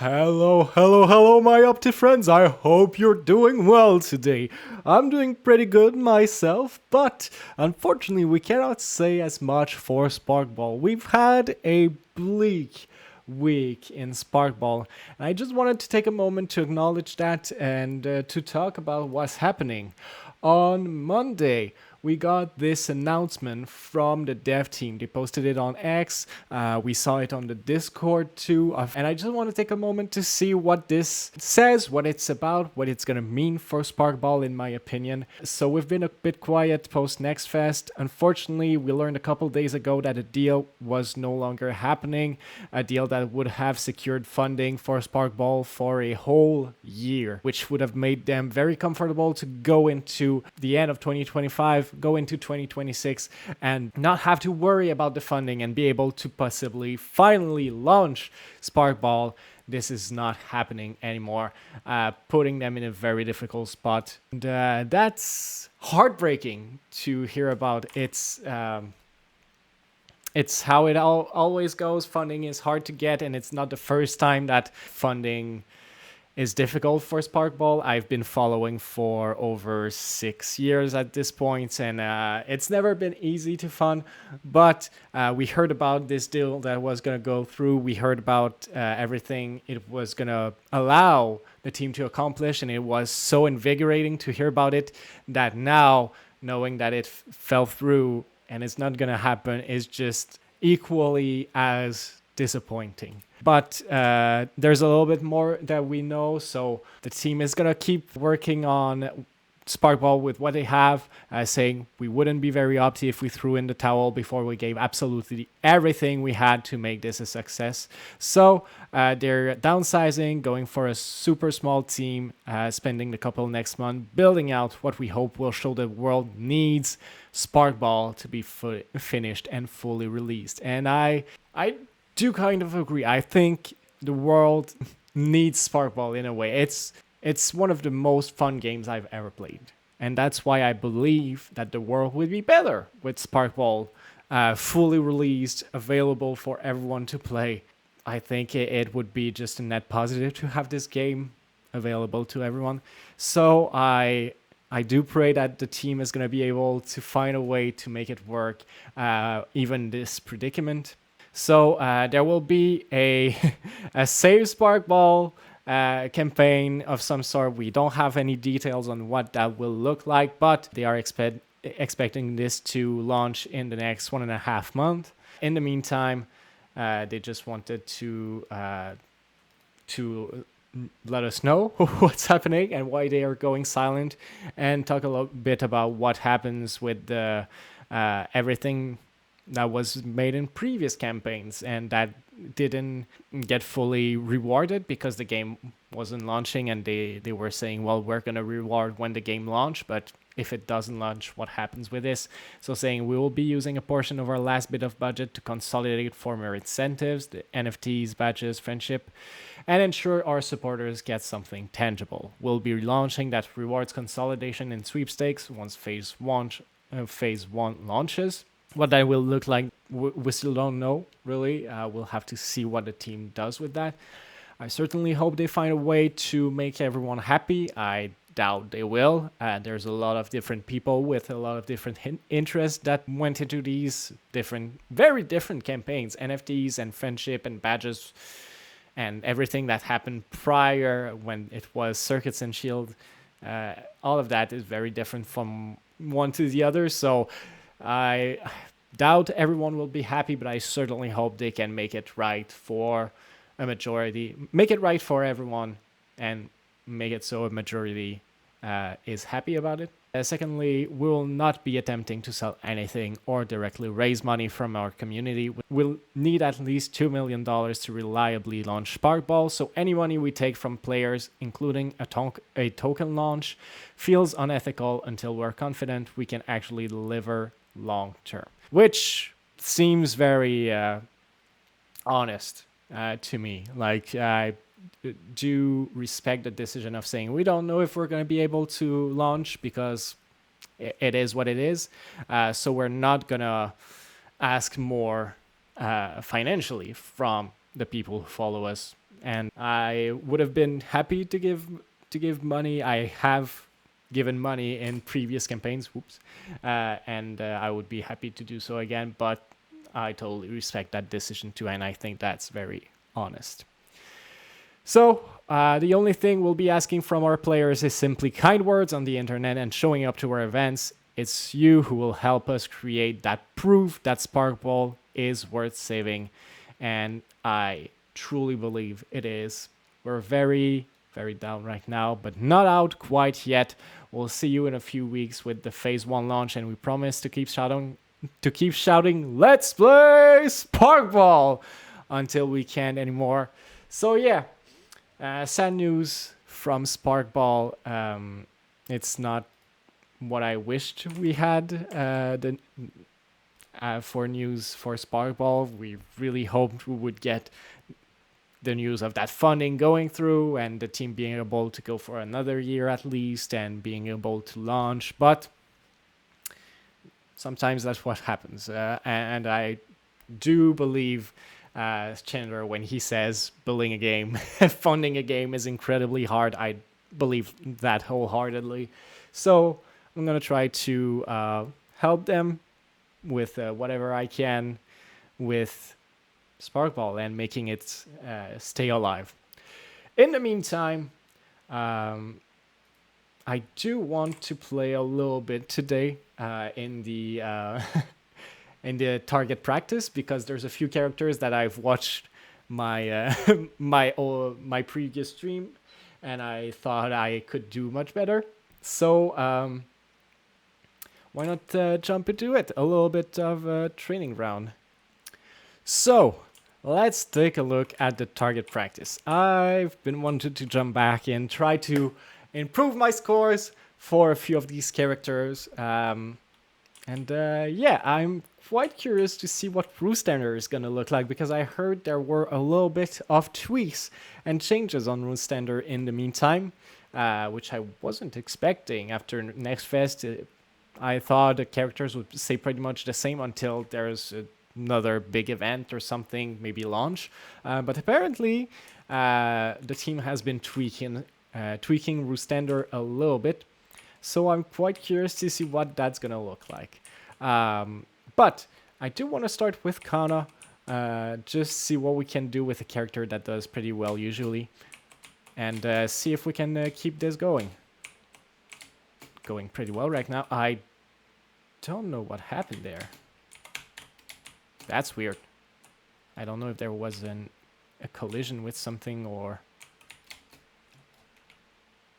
Hello, my Opti friends. I hope you're doing well today. I'm doing pretty good myself, but unfortunately, we cannot say as much for Sparkball. We've had a bleak week in Sparkball, and I just wanted to take a moment to acknowledge that and to talk about what's happening. On Monday, we got this announcement from the dev team. They posted it on X. We saw it on the Discord too. And I just want to take a moment to see what this says, what it's about, what it's going to mean for Sparkball, in my opinion. So we've been a bit quiet post Next Fest. Unfortunately, we learned a couple days ago that a deal was no longer happening, a deal that would have secured funding for Sparkball for a whole year, which would have made them very comfortable to go into the end of 2025, go into 2026, and not have to worry about the funding and be able to possibly finally launch Sparkball. This is not happening anymore, putting them in a very difficult spot. And that's heartbreaking to hear about. It's how it always goes. Funding is hard to get, and it's not the first time that funding is difficult for Sparkball. I've been following for over 6 years at this point, and it's never been easy to fund. But we heard about this deal that was going to go through. We heard about everything it was going to allow the team to accomplish, and it was so invigorating to hear about it that now, knowing that it fell through and it's not going to happen, is just equally as disappointing. But there's a little bit more that we know, so the team is going to keep working on Sparkball with what they have, saying we wouldn't be very opti if we threw in the towel before we gave absolutely everything we had to make this a success. So they're downsizing, going for a super small team, spending the couple next month building out what we hope will show the world needs Sparkball to be finished and fully released. And I do kind of agree. I think the world needs Sparkball in a way. It's one of the most fun games I've ever played. And that's why I believe that the world would be better with Sparkball fully released, available for everyone to play. I think it would be just a net positive to have this game available to everyone. So I do pray that the team is going to be able to find a way to make it work, even this predicament. So there will be a Save Sparkball campaign of some sort. We don't have any details on what that will look like, but they are expecting this to launch in the next 1.5 months. In the meantime, they just wanted to let us know what's happening and why they are going silent, and talk a little bit about what happens with the everything that was made in previous campaigns and that didn't get fully rewarded because the game wasn't launching, and they were saying, well, we're going to reward when the game launch, but if it doesn't launch, what happens with this? So saying we will be using a portion of our last bit of budget to consolidate former incentives, the NFTs, badges, friendship, and ensure our supporters get something tangible. We'll be launching that rewards consolidation in sweepstakes once phase 1 launches. What that will look like, we still don't know, really. We'll have to see what the team does with that. I certainly hope they find a way to make everyone happy. I doubt they will. There's a lot of different people with a lot of different interests that went into these very different campaigns, NFTs and friendship and badges and everything that happened prior when it was Circuits and Shield. All of that is very different from one to the other, so I doubt everyone will be happy, but I certainly hope they can make it right for a majority, make it right for everyone, and make it so a majority is happy about it. Secondly, we will not be attempting to sell anything or directly raise money from our community. We'll need at least $2 million to reliably launch Sparkball, so any money we take from players, including a token launch, feels unethical until we're confident we can actually deliver long term, which seems very honest to me. Like, I do respect the decision of saying we don't know if we're going to be able to launch because it is what it is. So we're not going to ask more financially from the people who follow us and I would have been happy to give money. I have given money in previous campaigns, whoops, and I would be happy to do so again. But I totally respect that decision too, and I think that's very honest. So, the only thing we'll be asking from our players is simply kind words on the internet and showing up to our events. It's you who will help us create that proof that Sparkball is worth saving. And I truly believe it is. We're very, very down right now, but not out quite yet. We'll see you in a few weeks with the Phase 1 launch, and we promise to keep shouting, "Let's play Sparkball!" until we can't anymore. So yeah, sad news from Sparkball. It's not what I wished we had for news for Sparkball. We really hoped we would get the news of that funding going through and the team being able to go for another year at least and being able to launch. But sometimes that's what happens. And I do believe Chandler when he says building a game, funding a game is incredibly hard. I believe that wholeheartedly. So I'm going to try to help them with whatever I can with Sparkball and making it stay alive. In the meantime, I do want to play a little bit today in the in the target practice because there's a few characters that I've watched my my previous stream, and I thought I could do much better. So why not jump into it? A little bit of a training round. So let's take a look at the target practice. I've been wanting to jump back and try to improve my scores for a few of these characters. Yeah, I'm quite curious to see what Roostander is going to look like because I heard there were a little bit of tweaks and changes on Roostander in the meantime, which I wasn't expecting after Next Fest. I thought the characters would stay pretty much the same until there's another big event or something, maybe launch. But apparently, the team has been tweaking Roostander a little bit. So I'm quite curious to see what that's going to look like. But I do want to start with Kana, just see what we can do with a character that does pretty well usually, and see if we can keep this going. Going pretty well right now. I don't know what happened there. That's weird. I don't know if there was a collision with something or...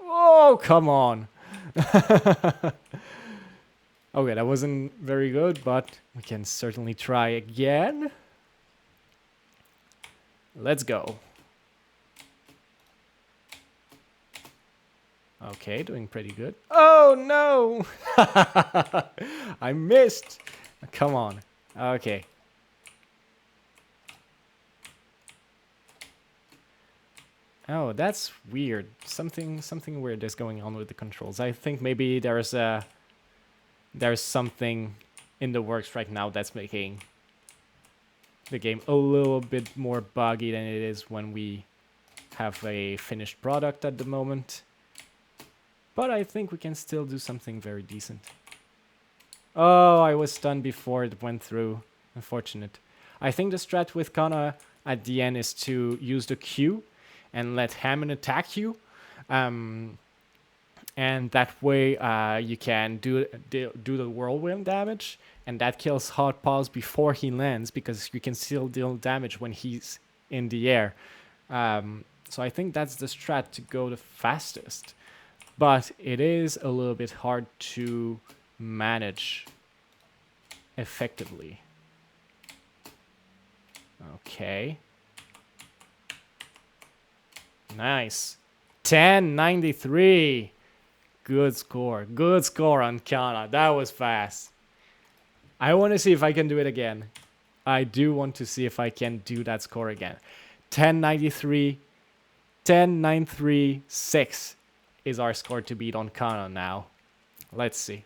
Oh, come on! Okay, that wasn't very good, but we can certainly try again. Let's go. Okay, doing pretty good. Oh, no! I missed! Come on. Okay. Oh, that's weird. Something weird is going on with the controls. I think maybe there's something in the works right now that's making the game a little bit more buggy than it is when we have a finished product at the moment. But I think we can still do something very decent. Oh, I was stunned before it went through. Unfortunate. I think the strat with Kana at the end is to use the Q and let Hammond attack you. And that way you can do the whirlwind damage, and that kills Hot Paws before he lands because you can still deal damage when he's in the air. So I think that's the strat to go the fastest. But it is a little bit hard to manage effectively. Okay. Nice. 1093. Good score. Good score on Kana. That was fast. I want to see if I can do it again. I do want to see if I can do that score again. 1093. 10,936 is our score to beat on Kana now. Let's see.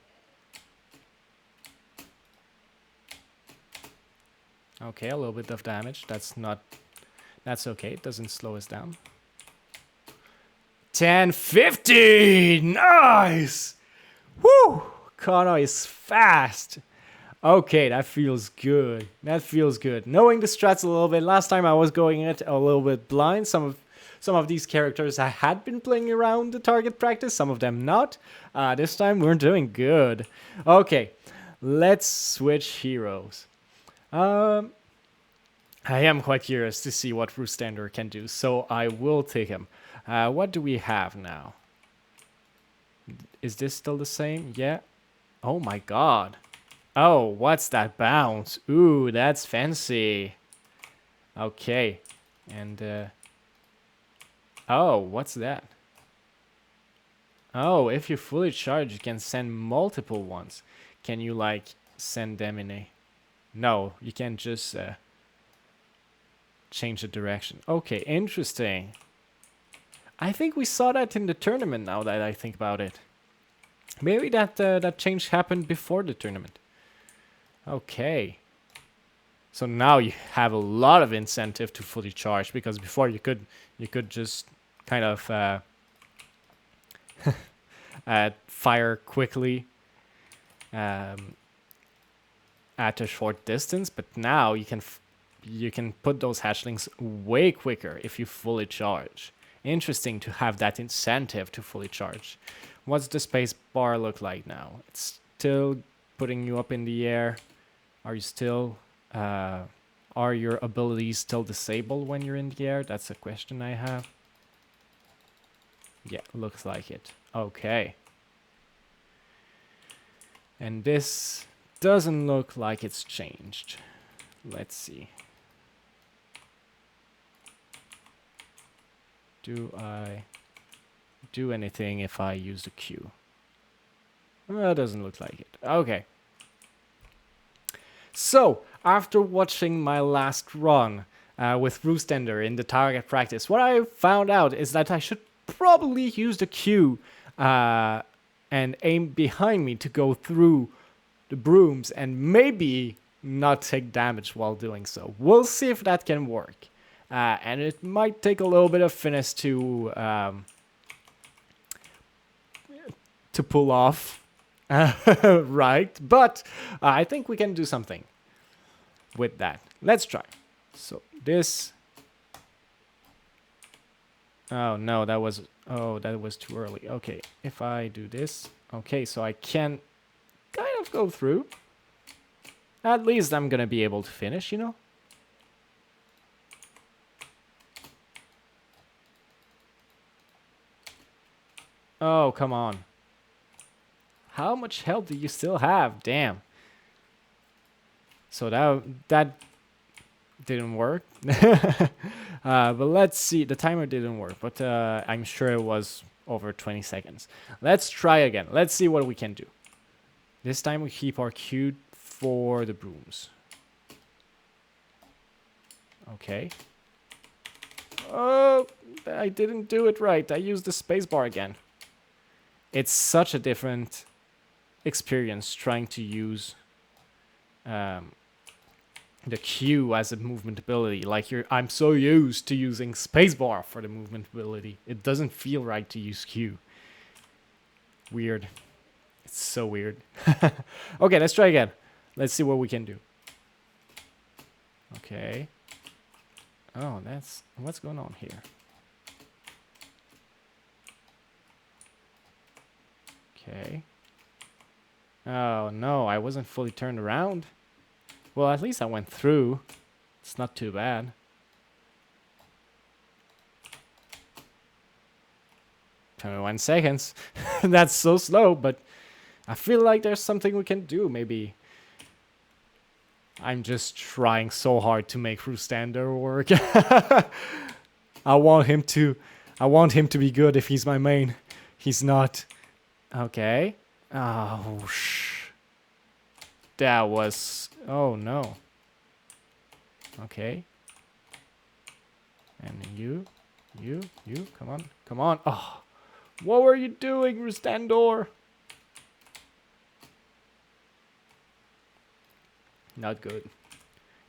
Okay, a little bit of damage. That's not That's okay. It doesn't slow us down. 10:50. Nice. Woo! Connor is fast. Okay, that feels good. That feels good. Knowing the strats a little bit. Last time I was going it a little bit blind. Some of these characters I had been playing around the target practice. Some of them not. This time we're doing good. Okay, let's switch heroes. I am quite curious to see what Rustander can do, so I will take him. What do we have now? Is this still the same? Yeah. Oh my god. Oh, what's that bounce? Ooh, that's fancy. Okay. And, oh, what's that? Oh, if you fully charge, you can send multiple ones. Can you, like, send them in a... No, you can just, change the direction. Okay, interesting. I think we saw that in the tournament now that I think about it. Maybe that change happened before the tournament. Okay. So now you have a lot of incentive to fully charge, because before you could just kind of fire quickly at a short distance, but now you can put those hatchlings way quicker if you fully charge. Interesting to have that incentive to fully charge. What's the space bar look like now? It's still putting you up in the air. Are you still... are your abilities still disabled when you're in the air? That's a question I have. Yeah, looks like it. Okay. And this doesn't look like it's changed. Let's see. Do I do anything if I use the Q? Well, it doesn't look like it. Okay. So, after watching my last run with Roostender in the target practice, what I found out is that I should probably use the Q and aim behind me to go through the brooms and maybe not take damage while doing so. We'll see if that can work. And it might take a little bit of finesse to pull off. Right, but I think we can do something with that. Let's try. So this... Oh no, that was too early. Okay, if I do this... Okay, so I can kind of go through. At least I'm gonna be able to finish, you know? Oh, come on. How much health do you still have? Damn. So that didn't work. But let's see. The timer didn't work, but I'm sure it was over 20 seconds. Let's try again. Let's see what we can do. This time we keep our Q for the brooms. Okay. Oh, I didn't do it right. I used the spacebar again. It's such a different experience trying to use the Q as a movement ability. Like I'm so used to using spacebar for the movement ability. It doesn't feel right to use Q. Weird. It's so weird. Okay, let's try again. Let's see what we can do. Okay. Oh, that's... What's going on here? Okay. Oh, no, I wasn't fully turned around. Well, at least I went through. It's not too bad. "21 seconds. That's so slow, but I feel like there's something we can do. Maybe I'm just trying so hard to make Rustander work. I want him to be good if he's my main. He's not. Okay. Oh, that was... Oh, no. Okay. And you, come on, come on. Oh, what were you doing, Rustander? Not good.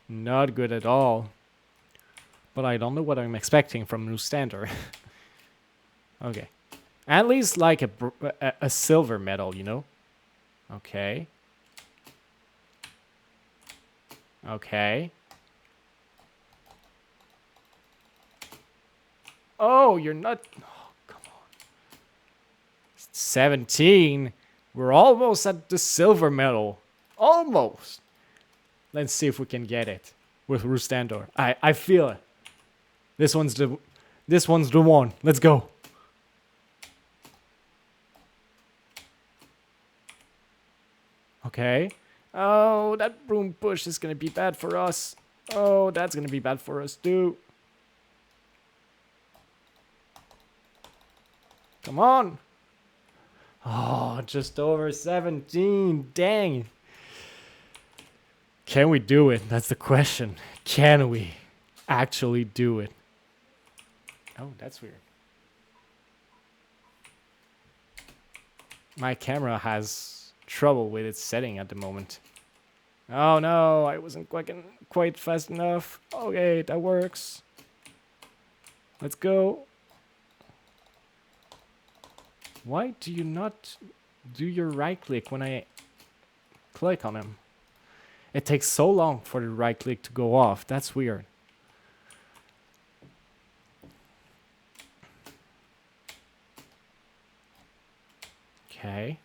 Not good at all. But I don't know what I'm expecting from Rustander. Okay. At least like a silver medal, you know? Okay. Okay. Oh, you're not... Oh, come on. 17. We're almost at the silver medal. Almost. Let's see if we can get it with Rustander. I feel it. This one's the one. Let's go. Okay. Oh, that broom push is gonna be bad for us. Oh, that's gonna be bad for us too. Come on. Oh, just over 17. Dang. Can we do it? That's the question. Can we actually do it? Oh, that's weird. My camera has trouble with its setting at the moment. Oh no, I wasn't quite fast enough. Okay, that works. Let's go. Why do you not do your right click when I click on him? It takes so long for the right click to go off. That's weird. Okay.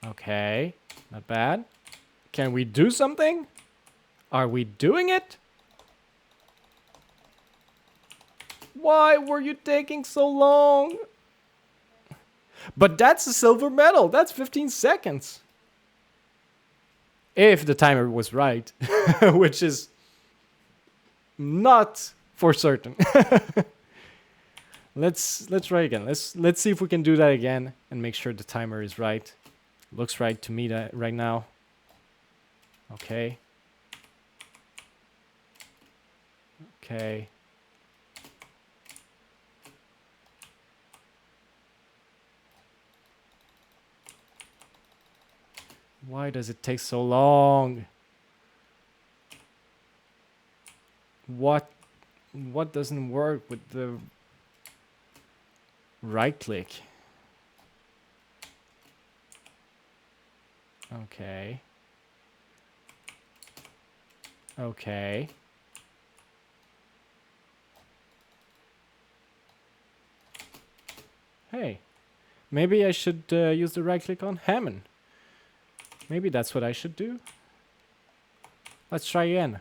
Okay. Not bad. Can we do something? Are we doing it? Why were you taking so long? But that's a silver medal. That's 15 seconds. If the timer was right, which is not for certain. Let's try again. Let's see if we can do that again and make sure the timer is right. Looks right to me that right now. Okay. Okay. Why does it take so long? What doesn't work with the right click? Okay. Okay. Hey, maybe I should use the right click on Hammond. Maybe that's what I should do. Let's try again.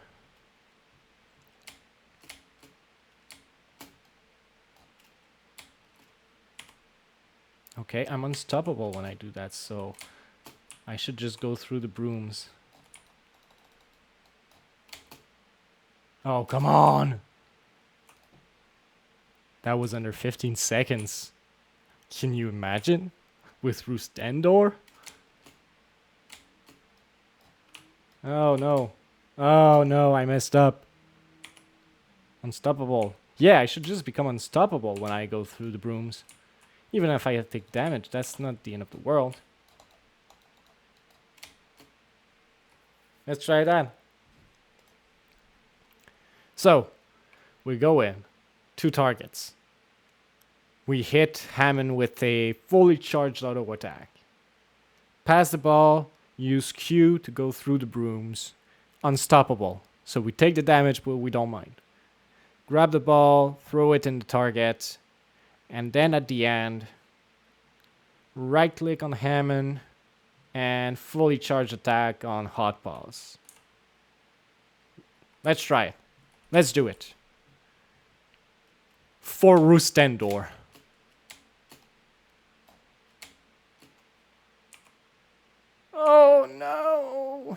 Okay, I'm unstoppable when I do that, so I should just go through the brooms. Oh, come on! That was under 15 seconds. Can you imagine? With Rustander? Oh no. Oh no, I messed up. Unstoppable. Yeah, I should just become unstoppable when I go through the brooms. Even if I take damage, that's not the end of the world. Let's try that. So, we go in. 2 targets. We hit Hammond with a fully charged auto attack. Pass the ball. Use Q to go through the brooms. Unstoppable. So we take the damage, but we don't mind. Grab the ball, throw it in the target, and then at the end, right click on Hammond and fully charged attack on Hot Paws. Let's try it. Let's do it. For Rustander. Oh no!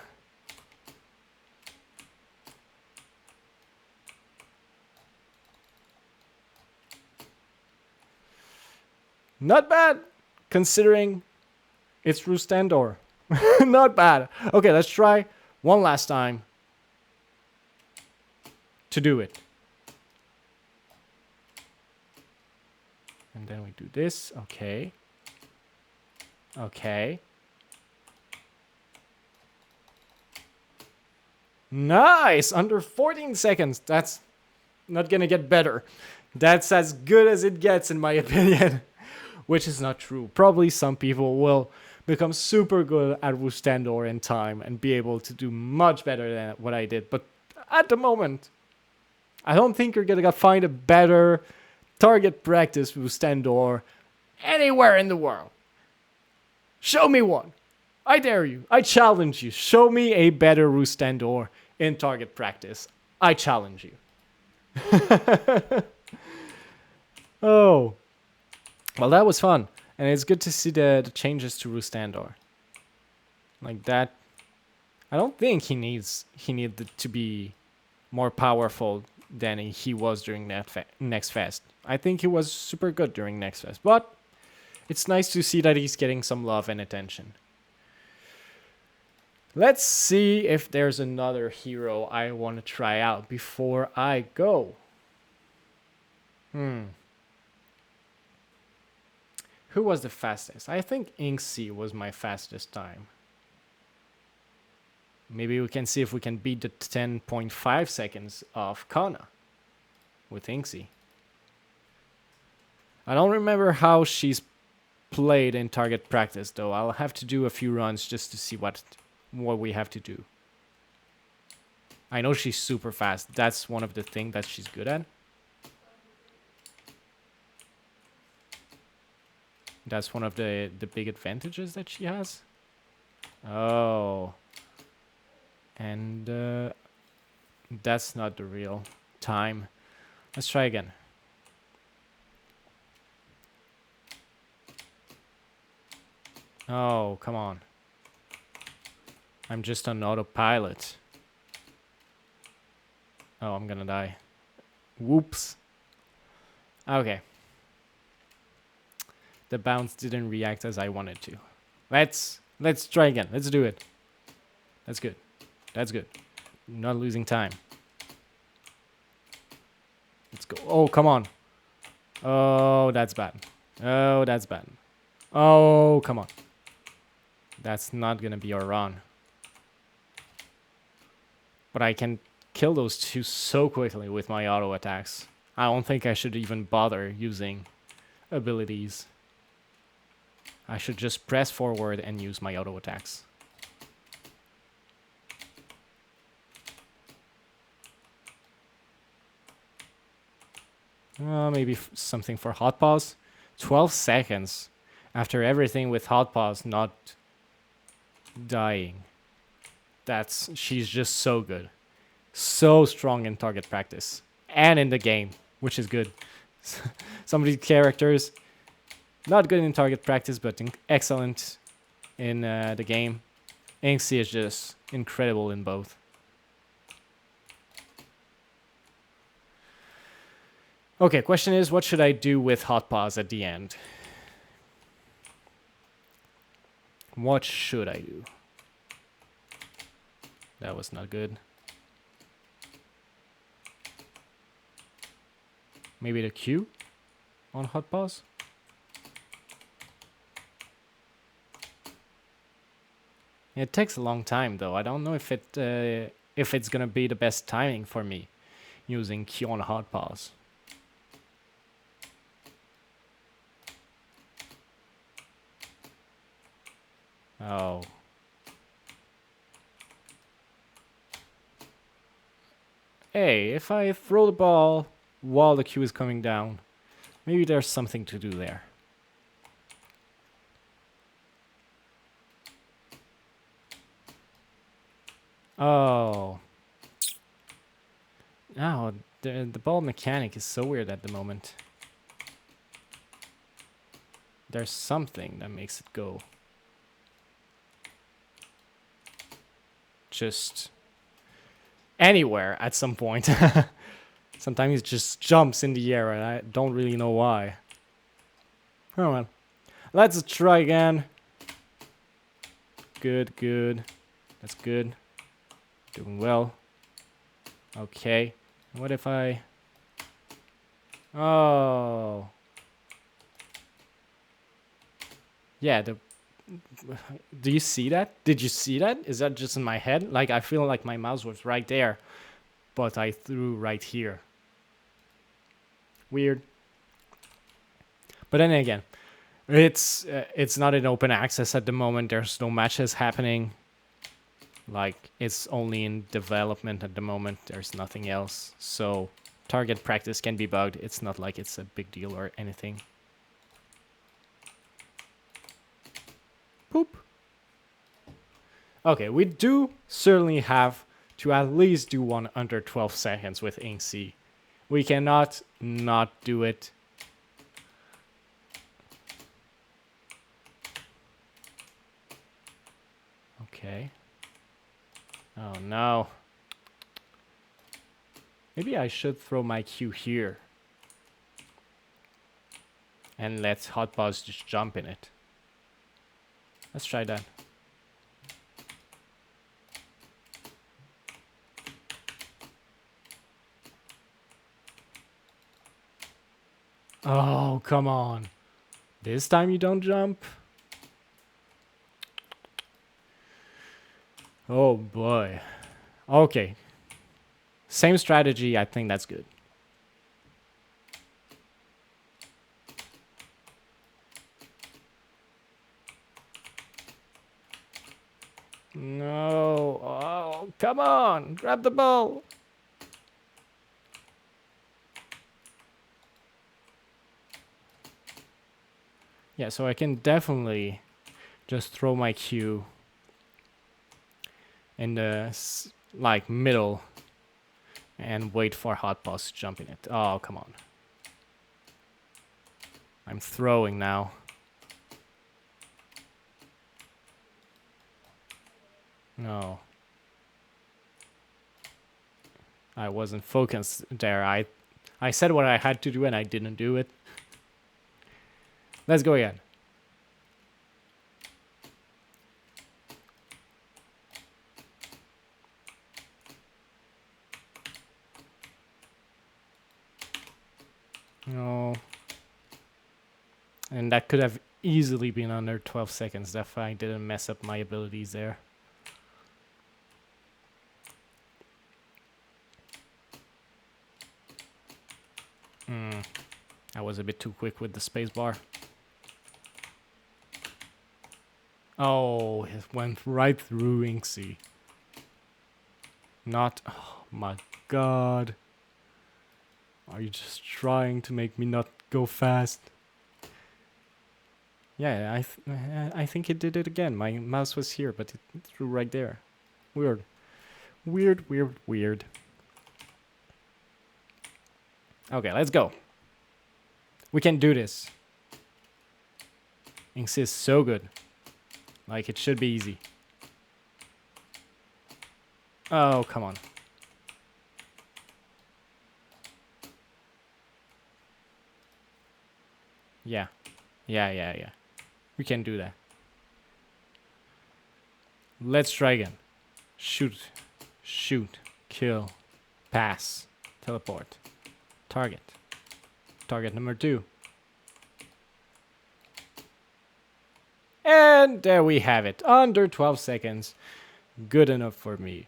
Not bad, considering it's Rustander. Not bad. Okay, let's try one last time to do it. And then we do this. Okay. Okay. Nice! Under 14 seconds. That's not gonna get better. That's as good as it gets, in my opinion. Which is not true. Probably some people will become super good at Wustendor in time and be able to do much better than what I did. But at the moment, I don't think you're gonna find a better target practice Wustendor anywhere in the world. Show me one. I dare you. I challenge you. Show me a better Wustendor in target practice. I challenge you. Oh. Well, that was fun. And it's good to see the changes to Rustandor. Like that. I don't think he needed to be more powerful than he was during that Next Fest. I think he was super good during Next Fest. But it's nice to see that he's getting some love and attention. Let's see if there's another hero I want to try out before I go. Who was the fastest? I think Inksy was my fastest time. Maybe we can see if we can beat the 10.5 seconds of Kana with Inksy. I don't remember how she's played in target practice though. I'll have to do a few runs just to see what we have to do. I know she's super fast. That's one of the things that she's good at. That's one of the big advantages that she has. Oh. And that's not the real time. Let's try again. Oh, come on. I'm just on autopilot. Oh, I'm gonna die. Whoops. Okay. The bounce didn't react as I wanted to. Let's try again. Let's do it. That's good. That's good. Not losing time. Let's go. Oh, come on. Oh, that's bad. Oh, that's bad. Oh, come on. That's not gonna be our run. But I can kill those two so quickly with my auto attacks. I don't think I should even bother using abilities. I should just press forward and use my auto attacks. Maybe something for hot pause. 12 seconds after everything with hot pause not dying. She's just so good. So strong in target practice. And in the game, which is good. Some of these characters, not good in target practice, but excellent in the game. Inksy is just incredible in both. Okay, question is, what should I do with hot pause at the end? What should I do? That was not good. Maybe the Q on hot pause? It takes a long time though. I don't know if it's gonna be the best timing for me using Q on hot pause. Oh. Hey, if I throw the ball while the Q is coming down, maybe there's something to do there. Oh. No, the ball mechanic is so weird at the moment. There's something that makes it go. Just anywhere at some point. Sometimes it just jumps in the air and I don't really know why. Oh well. Let's try again. Good, good. That's good. Doing well. Okay. What if I... Oh. Yeah, do you see that? Did you see that? Is that just in my head? Like, I feel like my mouse was right there, but I threw right here. Weird. But then again, it's not in open access at the moment. There's no matches happening. Like, it's only in development at the moment. There's nothing else. So target practice can be bugged. It's not like it's a big deal or anything. Poop. Okay, we do certainly have to at least do one under 12 seconds with Inksy. We cannot not do it. Okay. Oh no. Maybe I should throw my Q here. And let Hot Balls just jump in it. Let's try that. Oh, come on. This time you don't jump? Oh boy. Okay. Same strategy, I think that's good. No. Oh, come on. Grab the ball. Yeah, so I can definitely just throw my Q in the like middle and wait for Hot Boss to jump in it. Oh, come on. I'm throwing now. No. I wasn't focused there. I said what I had to do and I didn't do it. Let's go again. No. And that could have easily been under 12 seconds if I didn't mess up my abilities there. I was a bit too quick with the spacebar. Oh, it went right through Inksy. Not... Oh my god. Are you just trying to make me not go fast? Yeah, I think it did it again. My mouse was here, but it threw right there. Weird. Weird, weird, weird. Okay, let's go. We can do this. Inksy is so good. Like, it should be easy. Oh, come on. Yeah. Yeah. We can do that. Let's try again. Shoot. Shoot. Kill. Pass. Teleport. Target. Target number 2. And there we have it. Under 12 seconds. Good enough for me.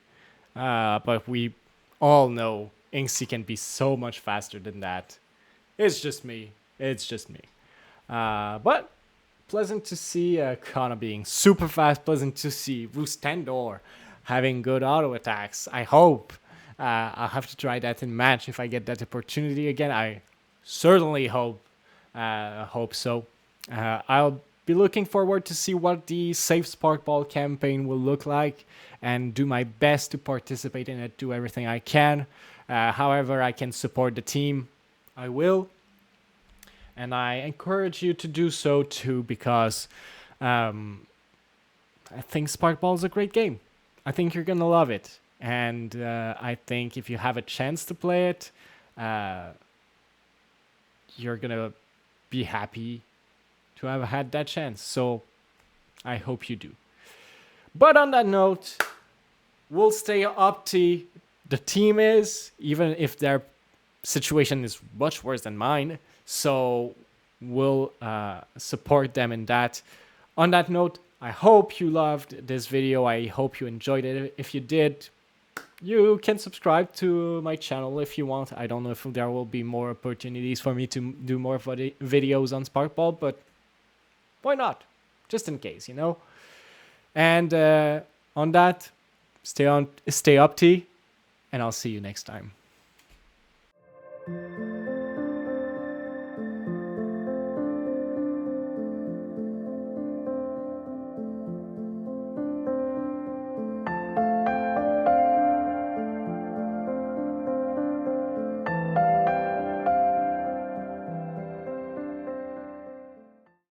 But we all know Inksy can be so much faster than that. It's just me. It's just me. But pleasant to see Kana being super fast. Pleasant to see Vustendor having good auto attacks. I hope. I'll have to try that in match if I get that opportunity again. I certainly hope so. I'll be looking forward to see what the Save Sparkball campaign will look like and do my best to participate in it, do everything I can. However I can support the team, I will. And I encourage you to do so too, because I think Sparkball is a great game. I think you're going to love it. And I think if you have a chance to play it, you're going to be happy to have had that chance. So I hope you do. But on that note, we'll stay up to the team is, even if their situation is much worse than mine. So we'll support them in that. On that note, I hope you loved this video. I hope you enjoyed it. If you did, You can subscribe to my channel if you want. I don't know if there will be more opportunities for me to do more videos on Sparkball, but why not? Just in case, you know? And on that, stay up, T, and I'll see you next time.